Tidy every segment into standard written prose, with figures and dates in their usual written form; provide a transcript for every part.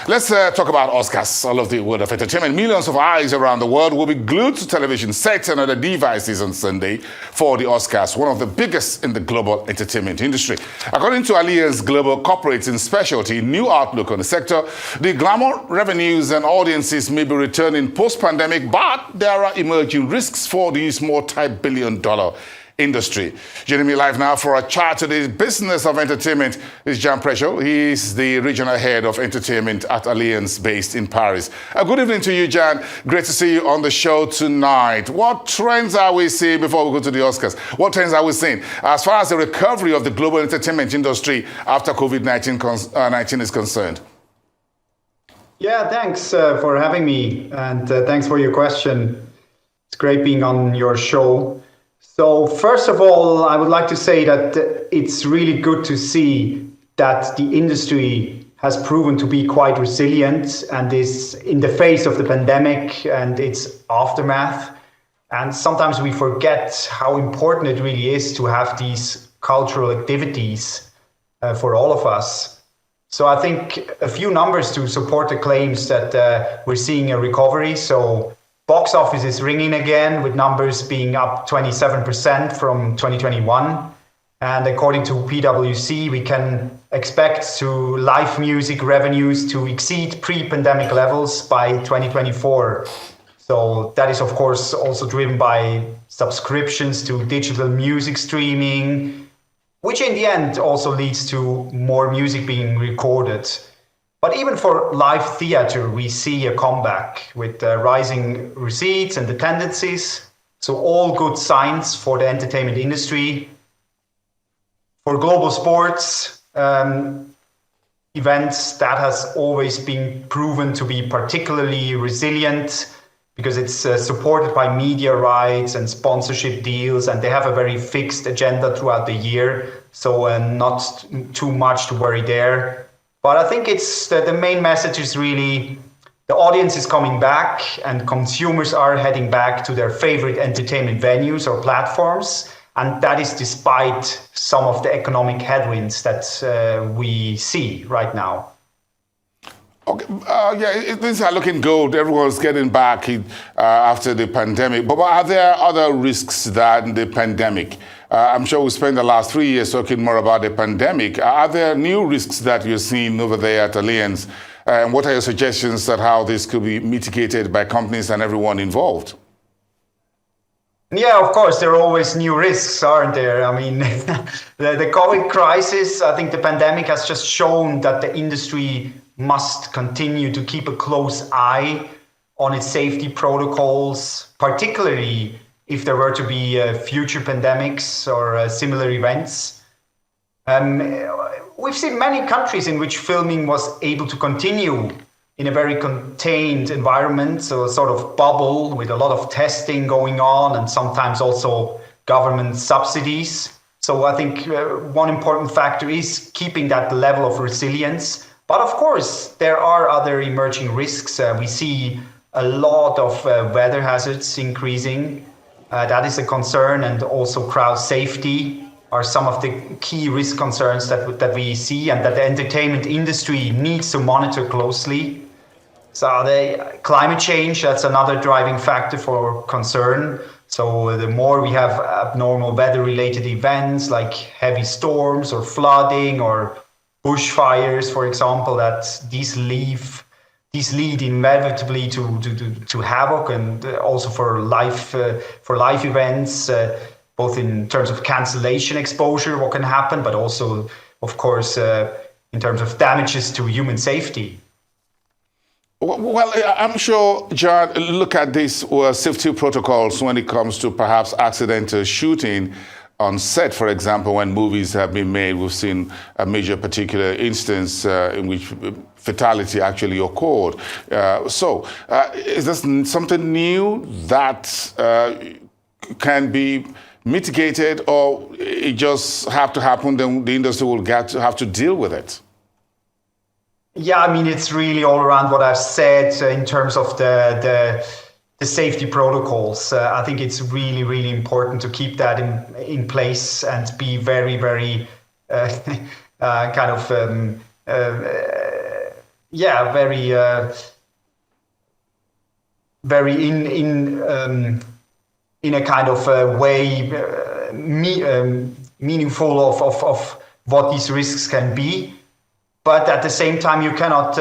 Let's talk about Oscars, all of the world of entertainment. Millions of eyes around the world will be glued to television sets and other devices on Sunday for the Oscars, one of the biggest in the global entertainment industry. According to Allianz Global Corporates in Specialty, new outlook on the sector, the Glamour revenues and audiences may be returning post-pandemic, but there are emerging risks for this multi-billion-dollar industry. Joining me live now for a chat to the business of entertainment is Prechtl. He is the regional head of entertainment at Allianz, based in Paris. Good evening to you, Jan. Great to see you on the show tonight. What trends are we seeing before we go to the Oscars? What trends are we seeing as far as the recovery of the global entertainment industry after COVID-19 is concerned? Yeah, thanks for having me, and thanks for your question. It's great being on your show. So first of all, I would like to say that it's really good to see that the industry has proven to be quite resilient and is in the face of the pandemic and its aftermath. And sometimes we forget how important it really is to have these cultural activities for all of us. So I think a few numbers to support the claims that we're seeing a recovery. So box office is ringing again, with numbers being up 27% from 2021. And according to PwC, we can expect live music revenues to exceed pre-pandemic levels by 2024. So that is, of course, also driven by subscriptions to digital music streaming, which in the end also leads to more music being recorded. But even for live theater, we see a comeback with rising receipts and attendances. So all good signs for the entertainment industry. For global sports events, that has always been proven to be particularly resilient because it's supported by media rights and sponsorship deals, and they have a very fixed agenda throughout the year. So not too much to worry there. But I think it's the main message is really the audience is coming back and consumers are heading back to their favorite entertainment venues or platforms. And that is despite some of the economic headwinds that we see right now. Okay, things are looking good. Everyone's getting back after the pandemic. But are there other risks than the pandemic? I'm sure we spent the last 3 years talking more about the pandemic. Are there new risks that you're seeing over there at Allianz? And what are your suggestions on how this could be mitigated by companies and everyone involved? Yeah, of course, there are always new risks, aren't there? I mean, the COVID crisis, I think the pandemic has just shown that the industry must continue to keep a close eye on its safety protocols, particularly if there were to be future pandemics or similar events. We've seen many countries in which filming was able to continue in a very contained environment, so a sort of bubble with a lot of testing going on and sometimes also government subsidies. So I think one important factor is keeping that level of resilience. But of course, there are other emerging risks. We see a lot of weather hazards increasing. That is a concern, and also crowd safety are some of the key risk concerns that we see and that the entertainment industry needs to monitor closely. So the climate change, that's another driving factor for concern. So the more we have abnormal weather-related events like heavy storms or flooding or bushfires, for example, that these lead inevitably to havoc, and also for live events, both in terms of cancellation exposure, what can happen, but also, of course, in terms of damages to human safety. Well, I'm sure, John, look at these safety protocols when it comes to perhaps accidental shooting on set, for example, when movies have been made. We've seen a major particular instance in which fatality actually occurred. So is this something new that can be mitigated, or it just have to happen, then the industry will have to deal with it? Yeah, I mean, it's really all around what I've said in terms of the safety protocols. I think it's really, really important to keep that in place and be very, very very very in a kind of way meaningful of what these risks can be. But at the same time, you cannot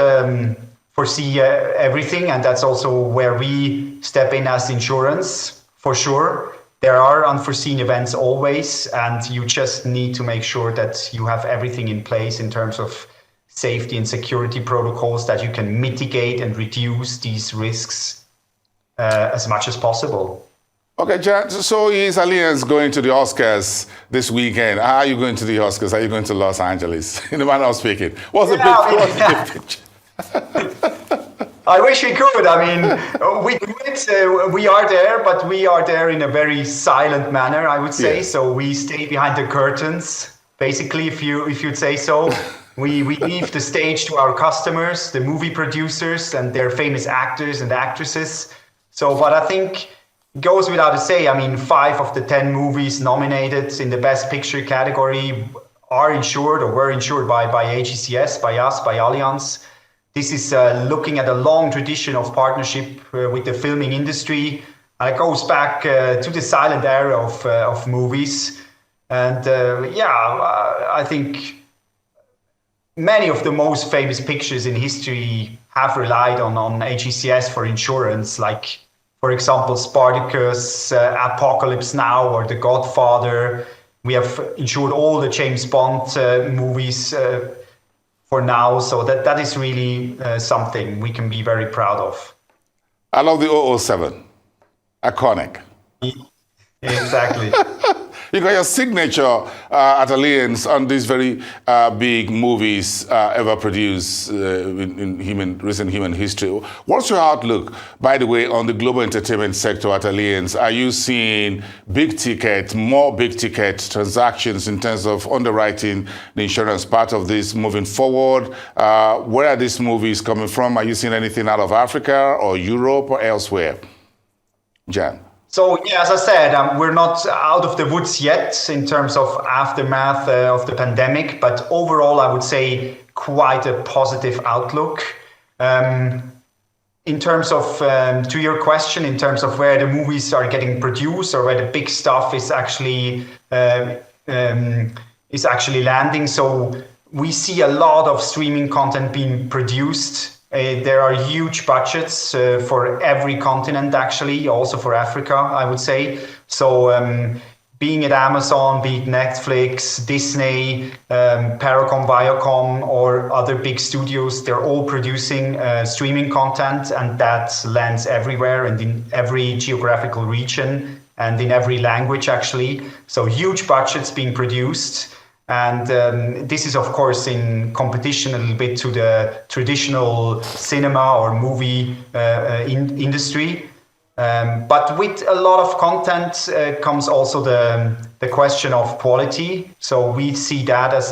foresee everything, and that's also where we step in as insurance, for sure. There are unforeseen events always, and you just need to make sure that you have everything in place in terms of safety and security protocols that you can mitigate and reduce these risks as much as possible. Okay, Jan, so is Allianz going to the Oscars this weekend? How are you going to the Oscars? Are you going to Los Angeles? In the manner of speaking. What's the big picture? I wish we could. I mean, we do it. We are there, but we are there in a very silent manner, I would say. Yeah. So we stay behind the curtains, basically, if you'd say so. We leave the stage to our customers, the movie producers, and their famous actors and actresses. So, but I think it goes without say. I mean, 5 of the 10 movies nominated in the Best Picture category are insured or were insured by AGCS, by us, by Allianz. This is looking at a long tradition of partnership with the filming industry. And it goes back to the silent era of movies. And I think many of the most famous pictures in history have relied on AGCS for insurance, like, for example, Spartacus, Apocalypse Now, or The Godfather. We have insured all the James Bond movies for now, so that is really something we can be very proud of. I love the 007, iconic. Exactly. You got your signature at Allianz on these very big movies ever produced in recent human history. What's your outlook, by the way, on the global entertainment sector at Allianz? Are you seeing more big ticket transactions in terms of underwriting the insurance part of this moving forward? Where are these movies coming from? Are you seeing anything out of Africa or Europe or elsewhere? Jan? So, yeah, as I said, we're not out of the woods yet in terms of aftermath of the pandemic, but overall, I would say quite a positive outlook. In terms of, to your question, in terms of where the movies are getting produced or where the big stuff is actually landing. So we see a lot of streaming content being produced. There are huge budgets for every continent, actually, also for Africa, I would say. So being it Amazon, be it Netflix, Disney, Paracom, Viacom, or other big studios, they're all producing streaming content, and that lands everywhere and in every geographical region and in every language, actually. So huge budgets being produced. And this is, of course, in competition a little bit to the traditional cinema or movie industry. But with a lot of content comes also the question of quality. So we see that as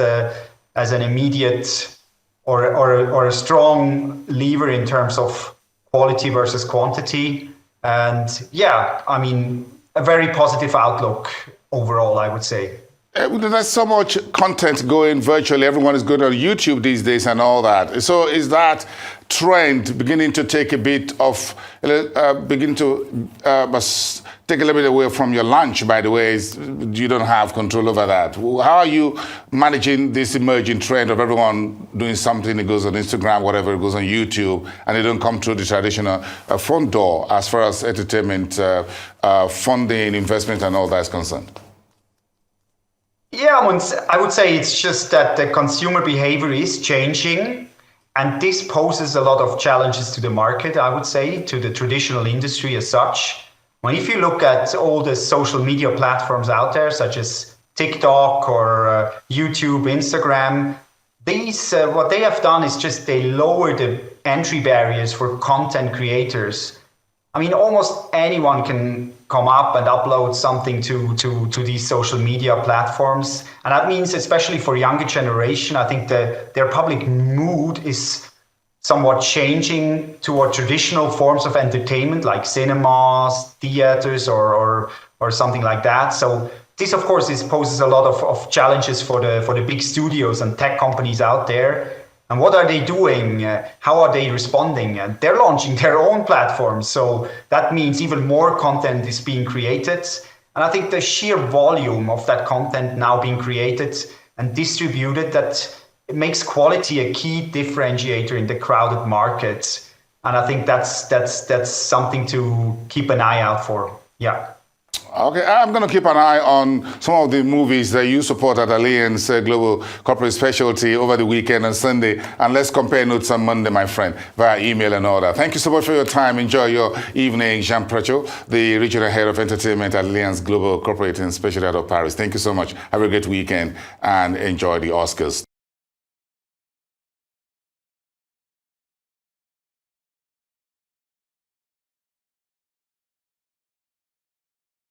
an immediate or a strong lever in terms of quality versus quantity. And yeah, I mean, a very positive outlook overall, I would say. There's so much content going virtually. Everyone is going on YouTube these days and all that. So is that trend beginning to take a bit of, take a little bit away from your lunch, by the way? You don't have control over that. How are you managing this emerging trend of everyone doing something that goes on Instagram, whatever, it goes on YouTube, and they don't come through the traditional front door as far as entertainment, funding, investment, and all that is concerned? Yeah, I would say it's just that the consumer behavior is changing, and this poses a lot of challenges to the market, I would say, to the traditional industry as such. Well, if you look at all the social media platforms out there, such as TikTok or YouTube, Instagram, these what they have done is just they lower the entry barriers for content creators. I mean, almost anyone can come up and upload something to these social media platforms. And that means, especially for younger generation, I think their public mood is somewhat changing toward traditional forms of entertainment like cinemas, theaters, or something like that. So this, of course, poses a lot of challenges for the big studios and tech companies out there. And what are they doing? How are they responding? And they're launching their own platforms. So that means even more content is being created. And I think the sheer volume of that content now being created and distributed, that it makes quality a key differentiator in the crowded market. And I think that's something to keep an eye out for. Yeah. Okay, I'm going to keep an eye on some of the movies that you support at Allianz Global Corporate Specialty over the weekend and Sunday, and let's compare notes on Monday, my friend, via email and all that. Thank you so much for your time. Enjoy your evening, Jean Prechtl, the Regional Head of Entertainment at Allianz Global Corporate and Specialty out of Paris. Thank you so much. Have a great weekend and enjoy the Oscars.